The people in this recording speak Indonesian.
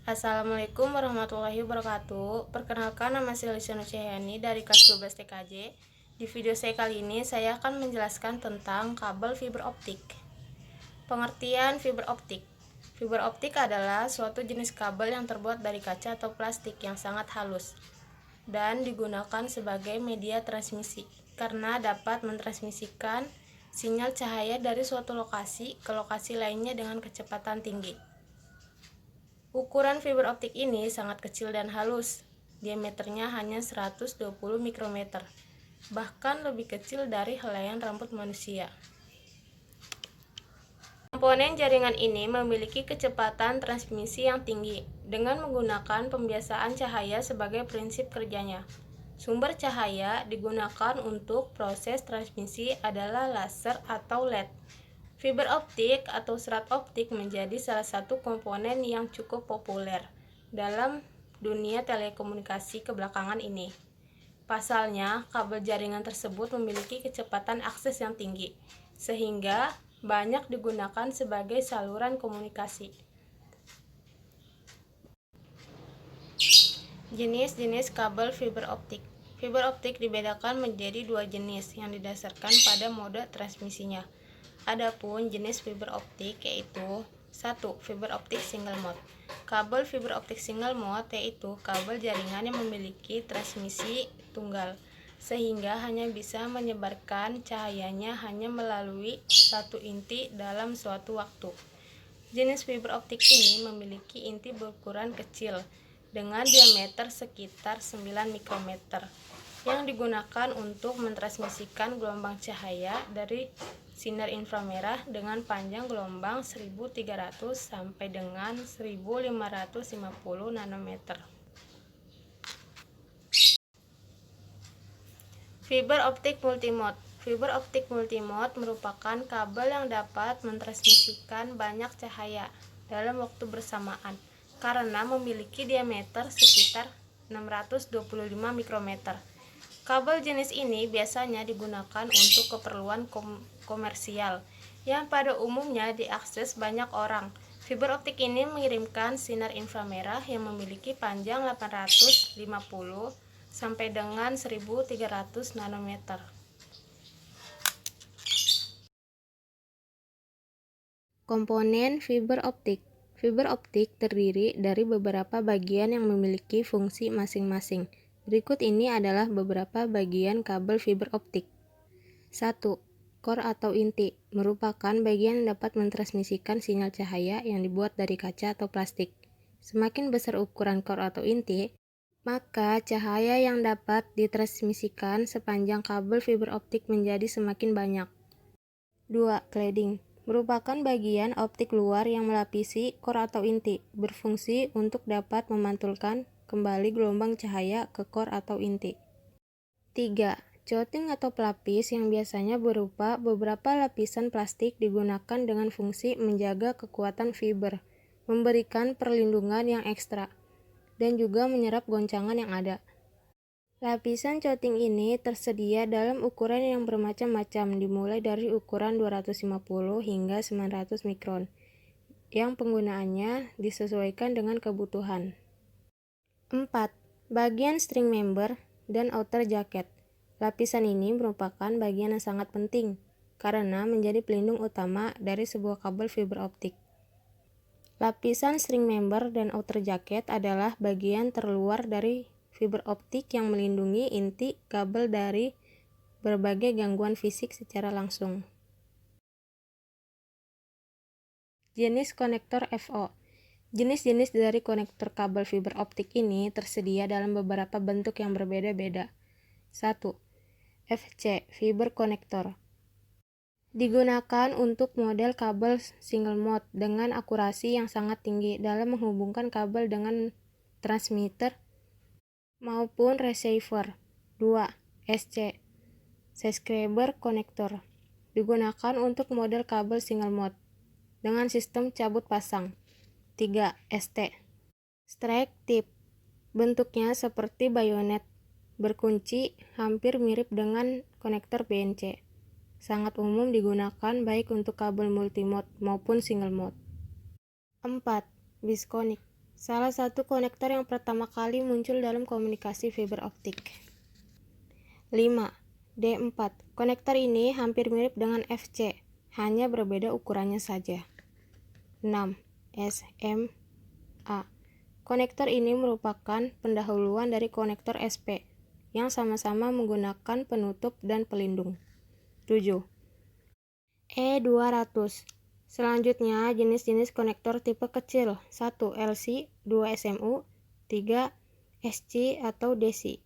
Assalamualaikum warahmatullahi wabarakatuh. Perkenalkan, nama saya Lisanur Cahyani dari kelas 12 TKJ. Di video saya kali ini saya akan menjelaskan tentang kabel fiber optik. Pengertian fiber optik. Fiber optik adalah suatu jenis kabel yang terbuat dari kaca atau plastik yang sangat halus dan digunakan sebagai media transmisi karena dapat mentransmisikan sinyal cahaya dari suatu lokasi ke lokasi lainnya dengan kecepatan tinggi. Ukuran fiber optik ini sangat kecil dan halus, diameternya hanya 120 mikrometer, bahkan lebih kecil dari helaian rambut manusia. Komponen jaringan ini memiliki kecepatan transmisi yang tinggi dengan menggunakan pembiasaan cahaya sebagai prinsip kerjanya. Sumber cahaya digunakan untuk proses transmisi adalah laser atau LED. Fiber optik atau serat optik menjadi salah satu komponen yang cukup populer dalam dunia telekomunikasi kebelakangan ini. Pasalnya, kabel jaringan tersebut memiliki kecepatan akses yang tinggi, sehingga banyak digunakan sebagai saluran komunikasi. Jenis-jenis kabel fiber optik. Fiber optik dibedakan menjadi dua jenis yang didasarkan pada mode transmisinya. Adapun jenis fiber optik yaitu 1. Fiber optik single mode. Kabel fiber optik single mode yaitu kabel jaringan yang memiliki transmisi tunggal, sehingga hanya bisa menyebarkan cahayanya hanya melalui satu inti dalam suatu waktu. Jenis fiber optik ini memiliki inti berukuran kecil dengan diameter sekitar 9 mikrometer yang digunakan untuk mentransmisikan gelombang cahaya dari sinar inframerah dengan panjang gelombang 1300 sampai dengan 1550 nanometer. Fiber optik multimode. Fiber optik multimode merupakan kabel yang dapat mentransmisikan banyak cahaya dalam waktu bersamaan karena memiliki diameter sekitar 625 mikrometer. Kabel jenis ini biasanya digunakan untuk keperluan komersial yang pada umumnya diakses banyak orang. Fiber optik ini mengirimkan sinar inframerah yang memiliki panjang 850 sampai dengan 1300 nanometer. Komponen fiber optik. Fiber optik terdiri dari beberapa bagian yang memiliki fungsi masing-masing. Berikut ini adalah beberapa bagian kabel fiber optik. 1. Core atau inti merupakan bagian yang dapat mentransmisikan sinyal cahaya yang dibuat dari kaca atau plastik. Semakin besar ukuran core atau inti, maka cahaya yang dapat ditransmisikan sepanjang kabel fiber optik menjadi semakin banyak. 2. Cladding merupakan bagian optik luar yang melapisi core atau inti, berfungsi untuk dapat memantulkan kembali gelombang cahaya ke core atau inti. 3. Coating atau pelapis yang biasanya berupa beberapa lapisan plastik digunakan dengan fungsi menjaga kekuatan fiber, memberikan perlindungan yang ekstra, dan juga menyerap goncangan yang ada. Lapisan coating ini tersedia dalam ukuran yang bermacam-macam, dimulai dari ukuran 250 hingga 900 mikron, yang penggunaannya disesuaikan dengan kebutuhan. 4. Bagian string member dan outer jacket. Lapisan ini merupakan bagian yang sangat penting, karena menjadi pelindung utama dari sebuah kabel fiber optik. Lapisan string member dan outer jacket adalah bagian terluar dari fiber optik yang melindungi inti kabel dari berbagai gangguan fisik secara langsung. Jenis konektor FO. Jenis-jenis dari konektor kabel fiber optik ini tersedia dalam beberapa bentuk yang berbeda-beda. 1. FC fiber connector. Digunakan untuk model kabel single mode dengan akurasi yang sangat tinggi dalam menghubungkan kabel dengan transmitter maupun receiver. 2. SC subscriber connector. Digunakan untuk model kabel single mode dengan sistem cabut pasang. 3. ST strike tip. Bentuknya seperti bayonet berkunci, hampir mirip dengan konektor BNC. Sangat umum digunakan baik untuk kabel multimode maupun single mode. 4. Bisconic salah satu konektor yang pertama kali muncul dalam komunikasi fiber optik. 5. D4. Konektor ini hampir mirip dengan FC, hanya berbeda ukurannya saja. 6. SMA. Konektor ini merupakan pendahuluan dari konektor SP, yang sama-sama menggunakan penutup dan pelindung. 7. E200. Selanjutnya, jenis-jenis konektor tipe kecil. 1. LC, 2. SMU, 3. SC atau DC.